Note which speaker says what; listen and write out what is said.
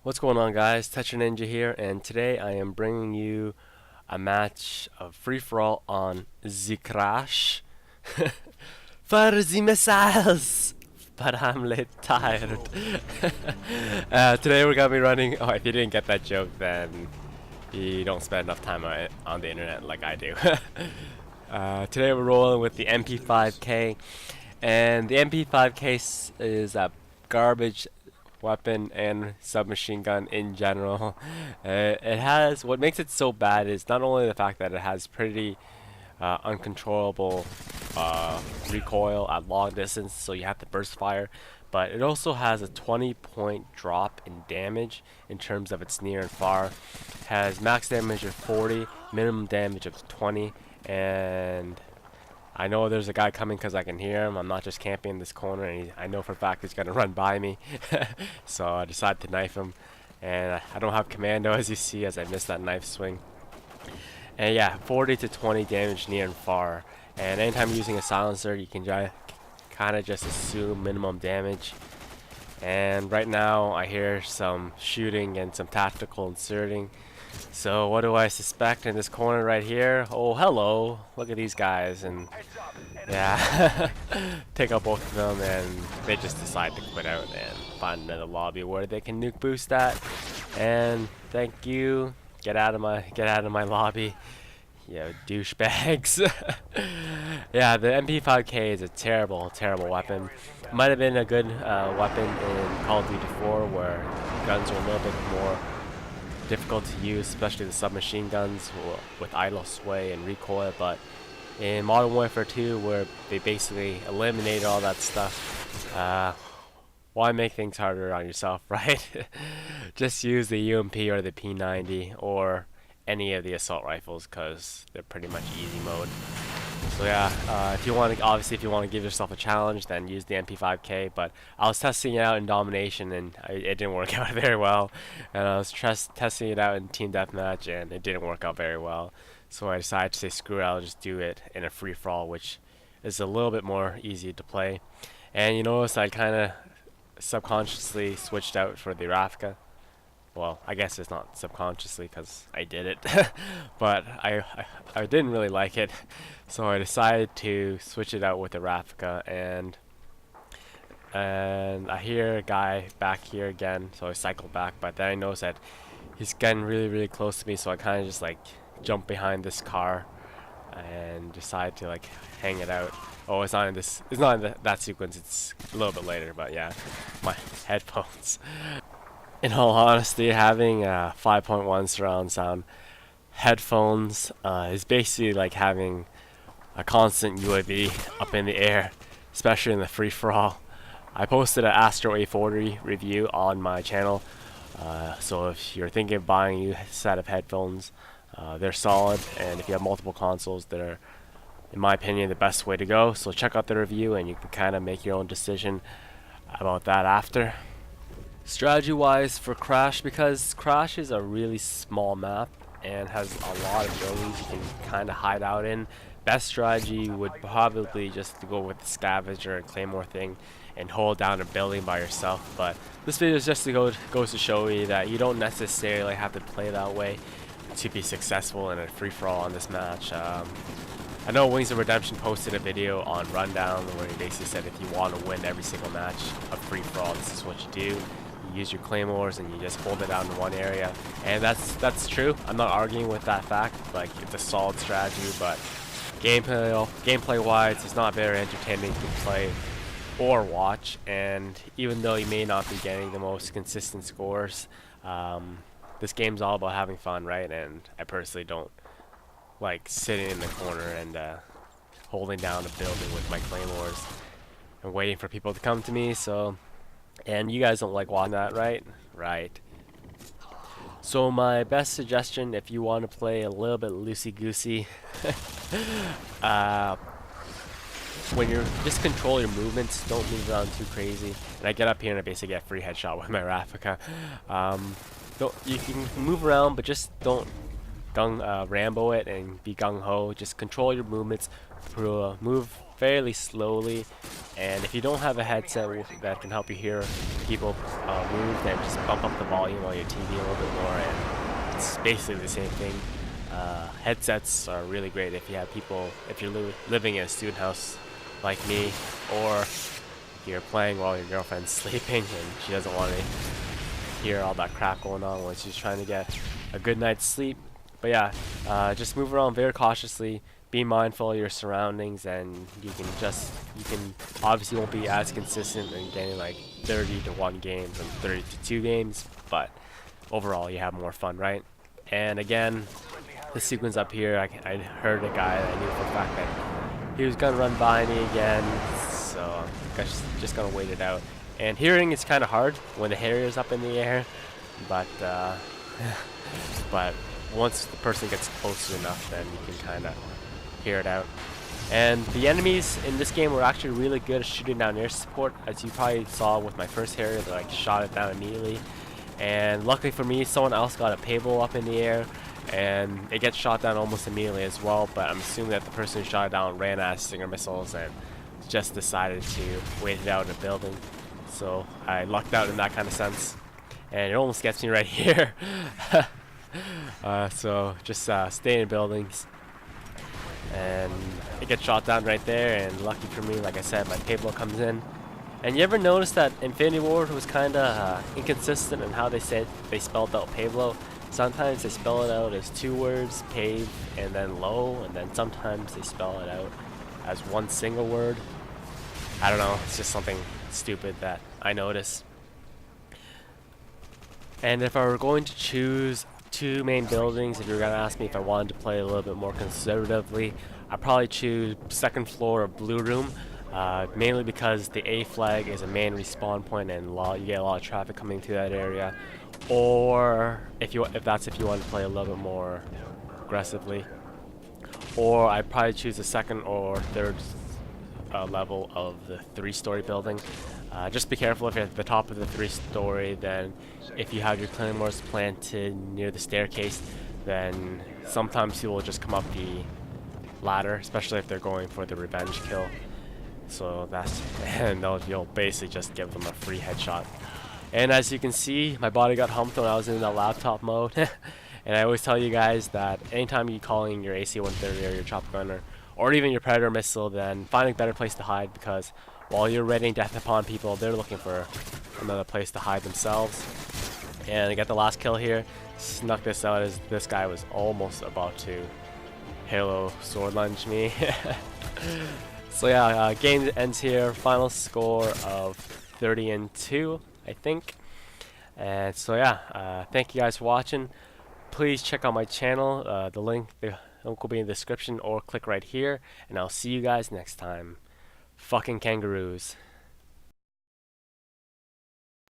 Speaker 1: What's going on, guys? Tetra Ninja here, and today I am bringing you a match of free-for-all on the Crash. Fire the missiles! But I'm late tired. Today we're gonna be running. Oh, if you didn't get that joke, then you don't spend enough time on the internet like I do. Today we're rolling with the MP5K, and the MP5K is a garbage weapon and submachine gun in general. It has, what makes it so bad is not only the fact that it has pretty uncontrollable recoil at long distance, so you have to burst fire, but it also has a 20-point drop in damage in terms of its near and far. Has max damage of 40, minimum damage of 20, and I know there's a guy coming because I can hear him. I'm not just camping in this corner, and I know for a fact he's going to run by me. So I decided to knife him. And I don't have commando, as you see, as I missed that knife swing. And yeah, 40 to 20 damage near and far. And anytime you're using a silencer, you can kind of just assume minimum damage. And right now, I hear some shooting and some tactical inserting. So what do I suspect in this corner right here? Oh, hello. Look at these guys, and yeah, take out both of them, and they just decide to quit out and find another lobby where they can nuke boost that. And thank you. Get out of my lobby. Yeah, douchebags. Yeah, the MP5K is a terrible weapon. Might have been a good weapon in Call of Duty 4, where guns are a little bit more difficult to use, especially the submachine guns with idle sway and recoil. But in Modern Warfare 2, where they basically eliminated all that stuff, why make things harder on yourself, right? Just use the UMP or the P90 or any of the assault rifles, because they're pretty much easy mode. So yeah, if you want to give yourself a challenge, then use the MP5K. But I was testing it out in domination, and it didn't work out very well. And I was testing it out in team deathmatch, and it didn't work out very well. So I decided to say screw it, I'll just do it in a free for all, which is a little bit more easy to play. And you notice I kind of subconsciously switched out for the raffica. Well, I guess it's not subconsciously because I did it, but I didn't really like it, so I decided to switch it out with the raffica. And I hear a guy back here again, so I cycle back, but then I notice that he's getting really close to me, so I kind of just like jump behind this car and decide to like hang it out. Oh, it's not in this. It's not in that sequence. It's a little bit later, but yeah, my headphones. In all honesty, having a 5.1 surround sound headphones is basically like having a constant UAV up in the air, especially in the free-for-all. I posted an Astro A40 review on my channel, so if you're thinking of buying a new set of headphones, they're solid, and if you have multiple consoles, they're, in my opinion, the best way to go. So check out the review, and you can kind of make your own decision about that after. Strategy wise for Crash, because Crash is a really small map and has a lot of buildings you can kind of hide out in, best strategy would probably just to go with the scavenger and claymore thing and hold down a building by yourself. But this video is just to goes to show you that you don't necessarily have to play that way to be successful in a free-for-all on this match. I know Wings of Redemption posted a video on Rundown where he basically said if you want to win every single match of free-for-all, this is what you do. You use your claymores and you just hold it down in one area, and that's true. I'm not arguing with that fact. Like, it's a solid strategy, but gameplay wise, it's not very entertaining to play or watch. And even though you may not be getting the most consistent scores, this game's all about having fun, right? And I personally don't like sitting in the corner and holding down a building with my claymores and waiting for people to come to me. So, and you guys don't like watching that, right? Right. So my best suggestion, if you want to play a little bit loosey-goosey, when you're just control your movements, don't move around too crazy. And I get up here and I basically get free headshot with my raffica. You can move around, but just don't Rambo it and be gung-ho. Just control your movements, move fairly slowly. And if you don't have a headset that can help you hear people move, then just bump up the volume on your TV a little bit more, and it's basically the same thing. Headsets are really great if you have people, if you're living in a student house like me, or you're playing while your girlfriend's sleeping and she doesn't want to hear all that crap going on when she's trying to get a good night's sleep. But yeah, just move around very cautiously, be mindful of your surroundings, and you can obviously won't be as consistent in getting like 30 to 1 games and 30 to 2 games, but overall you have more fun, right? And again, the sequence up here, I heard a guy that I knew for a fact that he was gonna run by me again, so I'm just gonna wait it out. And hearing is kind of hard when the Harrier's up in the air, but but once the person gets close enough, then you can kind of hear it out. And the enemies in this game were actually really good at shooting down air support, as you probably saw with my first Harrier. They like shot it down immediately. And luckily for me, someone else got a paintball up in the air, and it gets shot down almost immediately as well. But I'm assuming that the person who shot it down ran out of Stinger missiles and just decided to wait it out in a building. So I lucked out in that kind of sense, and it almost gets me right here. So just stay in buildings, and it gets shot down right there. And lucky for me, like I said, my payload comes in. And you ever notice that Infinity Ward was kind of inconsistent in how they spelled out payload? Sometimes they spell it out as 2 words, pave and then low, and then sometimes they spell it out as 1 single word. I don't know, it's just something stupid that I notice. And if I were going to choose 2 main buildings, if you were going to ask me if I wanted to play a little bit more conservatively, I'd probably choose 2nd floor of Blue Room, mainly because the A flag is a main respawn point and you get a lot of traffic coming through that area. Or if you want to play a little bit more aggressively, or I'd probably choose the 2nd or 3rd level of the 3-story building. Just be careful if you're at the top of the 3-story, then if you have your claymores planted near the staircase, then sometimes people will just come up the ladder, especially if they're going for the revenge kill. So and you'll basically just give them a free headshot. And as you can see, my body got humped when I was in that laptop mode. And I always tell you guys that anytime you're calling your AC-130 or your chopper gunner, or even your Predator missile, then find a better place to hide, because while you're raining death upon people, they're looking for another place to hide themselves. And I got the last kill here. Snuck this out as this guy was almost about to Halo sword lunge me. So yeah, game ends here. Final score of 30-2, I think. And so yeah, thank you guys for watching. Please check out my channel. The link will be in the description, or click right here. And I'll see you guys next time. Fucking kangaroos.